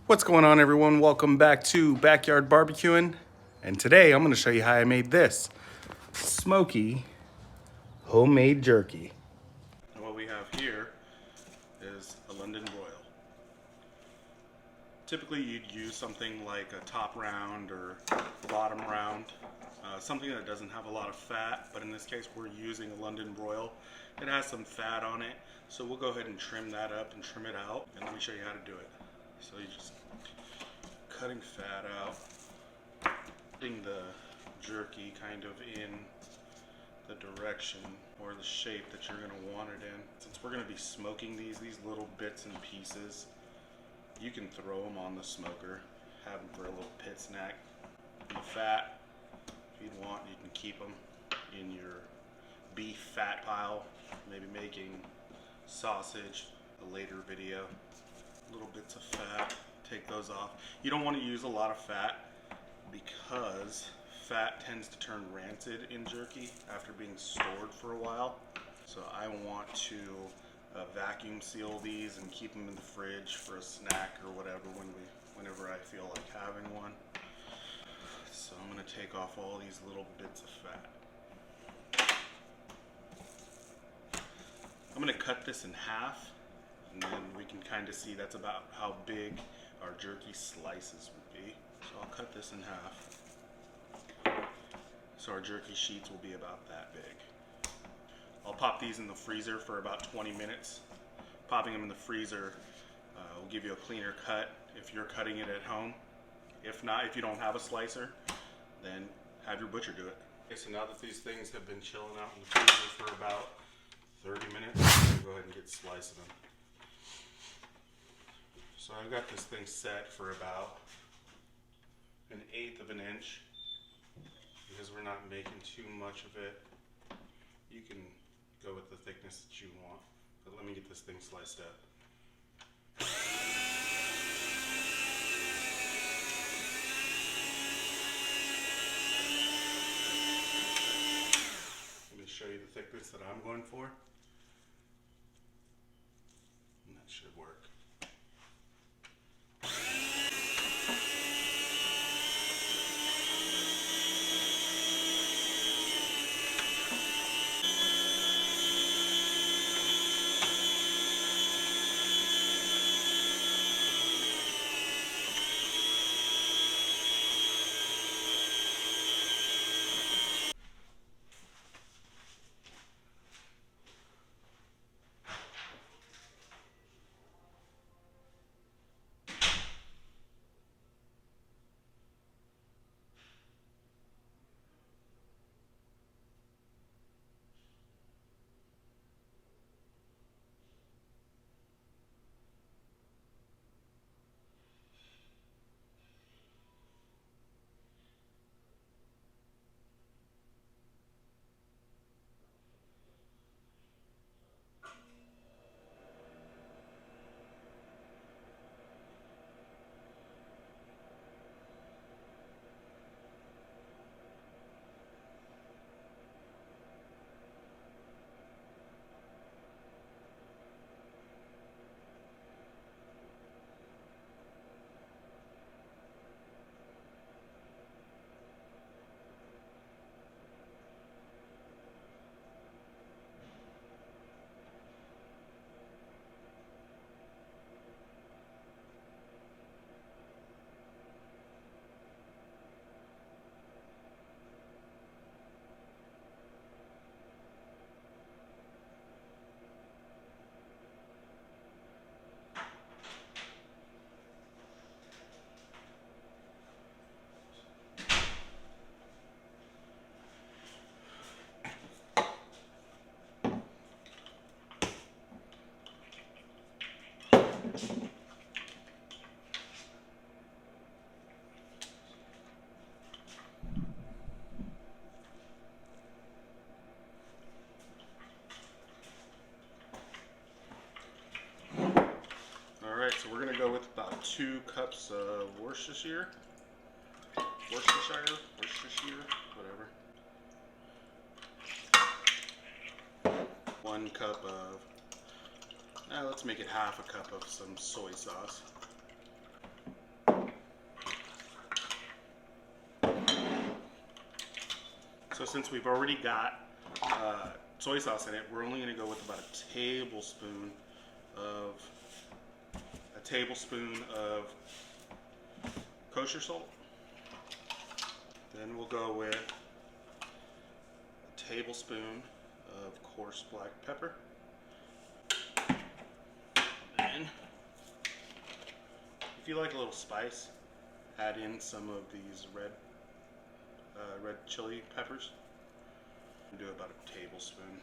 What's going on, everyone? Welcome back to Backyard Barbecuing. And today I'm going to show you how I made this smoky homemade jerky. And what we have here is a London broil. Typically you'd use something like a top round or bottom round, something that doesn't have a lot of fat, but in this case we're using a London broil. It has some fat on it, so we'll go ahead and trim that up and trim it out, and let me show you how to do it. So you just cutting fat out, putting the jerky kind of in the direction or the shape that you're going to want it in. Since we're going to be smoking these little bits and pieces, you can throw them on the smoker, have them for a little pit snack. The fat, if you'd want, you can keep them in your beef fat pile, maybe making sausage, a later video. Little bits of fat, take those off. You don't want to use a lot of fat because fat tends to turn rancid in jerky after being stored for a while. So I want to vacuum seal these and keep them in the fridge for a snack or whatever whenever I feel like having one. So I'm going to take off all these little bits of fat. I'm going to cut this in half, and then we can kind of see that's about how big our jerky slices would be. So I'll cut this in half. So our jerky sheets will be about that big. I'll pop these in the freezer for about 20 minutes. Popping them in the freezer will give you a cleaner cut if you're cutting it at home. If not, if you don't have a slicer, then have your butcher do it. Okay, so now that these things have been chilling out in the freezer for about 30 minutes, I'm going to go ahead and get slicing them. So I've got this thing set for about 1/8 of an inch because we're not making too much of it. You can go with the thickness that you want, but let me get this thing sliced up. Let me show you the thickness that I'm going for. And that should work. Alright, so we're going to go with about 2 cups of Worcestershire, whatever. 1 cup of, let's make it half a cup of some soy sauce. So since we've already got soy sauce in it, we're only going to go with about a tablespoon of kosher salt. Then we'll go with a tablespoon of coarse black pepper. And if you like a little spice, add in some of these red chili peppers. Do about a tablespoon.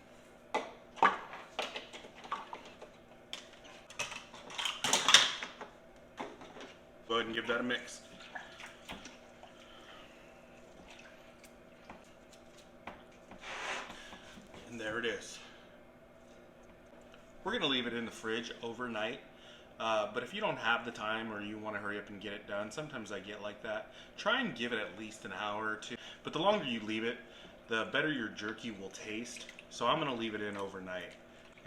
Go ahead and give that a mix. And there it is. We're gonna leave it in the fridge overnight. But if you don't have the time or you want to hurry up and get it done, sometimes I get like that. Try and give it at least an hour or two. But the longer you leave it, the better your jerky will taste. So I'm gonna leave it in overnight.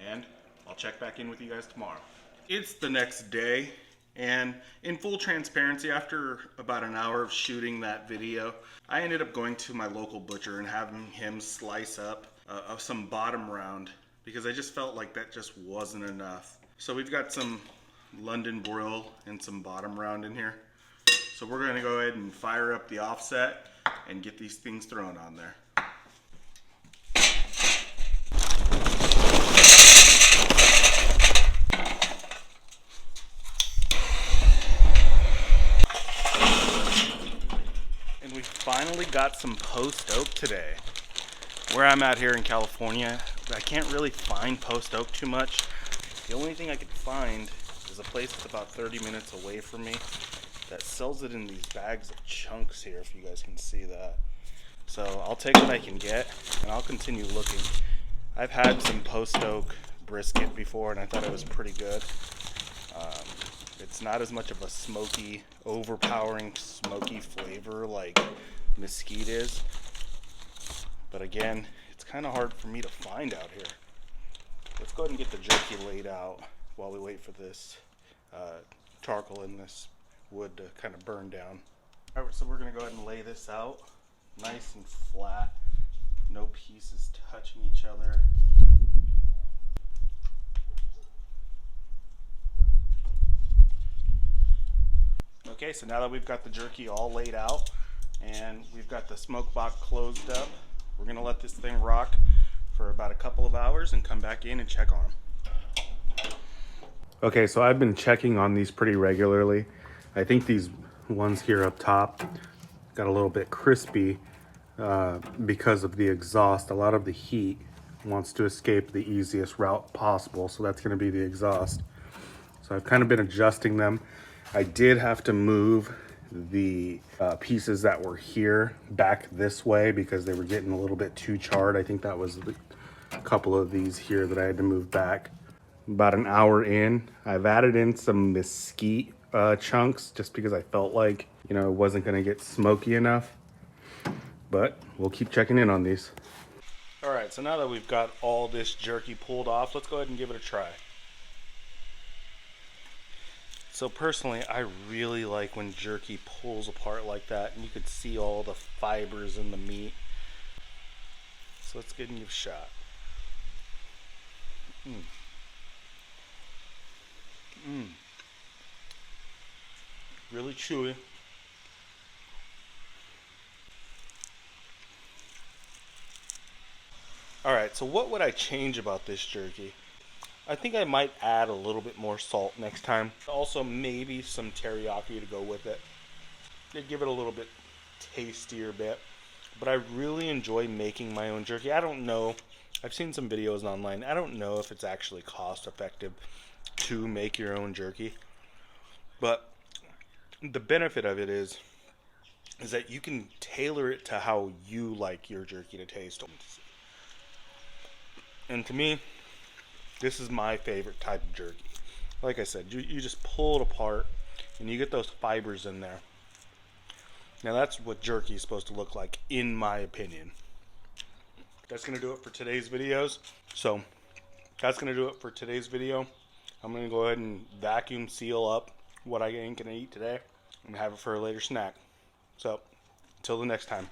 And I'll check back in with you guys tomorrow. It's the next day. And in full transparency, after about an hour of shooting that video, I ended up going to my local butcher and having him slice up some bottom round because I just felt like that just wasn't enough. So we've got some London broil and some bottom round in here. So we're gonna go ahead and fire up the offset and get these things thrown on there. We finally got some post oak today. Where I'm at here in California, I can't really find post oak too much. The only thing I could find is a place that's about 30 minutes away from me that sells it in these bags of chunks here, if you guys can see that. So I'll take what I can get and I'll continue looking. I've had some post oak brisket before and I thought it was pretty good. It's not as much of a smoky, overpowering smoky flavor like mesquite is. But again, it's kind of hard for me to find out here. Let's go ahead and get the jerky laid out while we wait for this charcoal in this wood to kind of burn down. All right, so we're going to go ahead and lay this out nice and flat. No pieces touching each other. Okay, so now that we've got the jerky all laid out and we've got the smoke box closed up, we're gonna let this thing rock for about a couple of hours and come back in and check on them. Okay, so I've been checking on these pretty regularly. I think these ones here up top got a little bit crispy because of the exhaust. A lot of the heat wants to escape the easiest route possible, so that's gonna be the exhaust. So I've kind of been adjusting them. I did have to move the pieces that were here back this way because they were getting a little bit too charred. I think that was a couple of these here that I had to move back. About an hour in, I've added in some mesquite chunks just because I felt like, you know, it wasn't gonna get smoky enough. But we'll keep checking in on these. All right, so now that we've got all this jerky pulled off, let's go ahead and give it a try. So personally, I really like when jerky pulls apart like that and you could see all the fibers in the meat. So let's get and give it a shot. Really chewy. Alright, so what would I change about this jerky? I think I might add a little bit more salt next time. Also, maybe some teriyaki to go with it. It'd give it a little bit tastier bit. But I really enjoy making my own jerky. I don't know. I've seen some videos online. I don't know if it's actually cost effective to make your own jerky. But the benefit of it is that you can tailor it to how you like your jerky to taste. And to me, this is my favorite type of jerky. Like I said, you just pull it apart and you get those fibers in there. Now that's what jerky is supposed to look like, in my opinion. That's going to do it for today's videos. So that's going to do it for today's video. I'm going to go ahead and vacuum seal up what I ain't going to eat today and have it for a later snack. So until the next time.